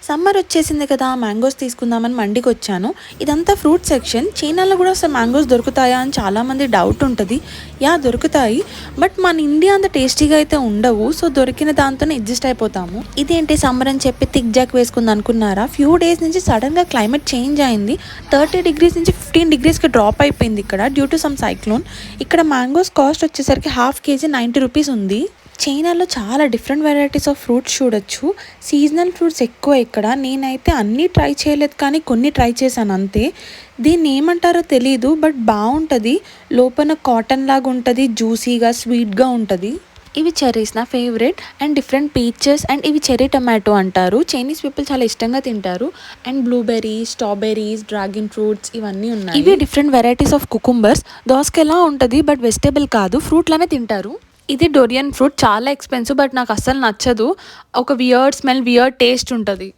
Summer వచ్చేసింది కదా, mangoes తీసుకుందామని మండికి వచ్చాను. ఇదంతా ఫ్రూట్ సెక్షన్. చైనాలో కూడా అసలు మ్యాంగోస్ దొరుకుతాయా అని చాలామంది డౌట్ ఉంటుంది. యా, దొరుకుతాయి, బట్ మన ఇండియా అంత టేస్టీగా అయితే ఉండవు. సో దొరికిన దాంతోనే అడ్జస్ట్ అయిపోతాము. ఇదేంటి సమ్మర్ అని చెప్పి థిక్ జాక్ వేసుకుంది అనుకున్నారా? ఫ్యూ డేస్ నుంచి సడన్గా క్లైమేట్ చేంజ్ అయింది. 30 degrees నుంచి 15 degreesకి డ్రాప్ అయిపోయింది ఇక్కడ డ్యూ టు సమ్ సైక్లోన్. ఇక్కడ మ్యాంగోస్ కాస్ట్ వచ్చేసరికి హాఫ్ కేజీ 90 రూపీస్ ఉంది. చైనాలో చాలా డిఫరెంట్ వెరైటీస్ ఆఫ్ ఫ్రూట్స్ చూడొచ్చు. సీజనల్ ఫ్రూట్స్ ఎక్కువ ఇక్కడ. నేనైతే అన్నీ ట్రై చేయలేదు, కానీ కొన్ని ట్రై చేశాను అంతే. దీన్ని ఏమంటారో తెలీదు, బట్ బాగుంటుంది. లోపల కాటన్ లాగా ఉంటుంది, జ్యూసీగా స్వీట్గా ఉంటుంది. ఇవి చెర్రీస్ నా favourite, and different peaches, and ఇవి చెర్రీ టొమాటో అంటారు. చైనీస్ పీపుల్ చాలా ఇష్టంగా తింటారు. And blueberries, strawberries, dragon fruits ఇవన్నీ ఉన్నాయి. ఇవి డిఫరెంట్ వెరైటీస్ ఆఫ్ కుకుంబర్స్. దోసకాయలా ఉంటుంది, బట్ వెజిటేబుల్ కాదు, ఫ్రూట్ లానే తింటారు. ఇది డోరియన్ ఫ్రూట్. చాలా ఎక్స్పెన్సివ్, బట్ నాకు అస్సలు నచ్చదు. ఒక వియర్డ్ స్మెల్, వియర్డ్ టేస్ట్ ఉంటుంది.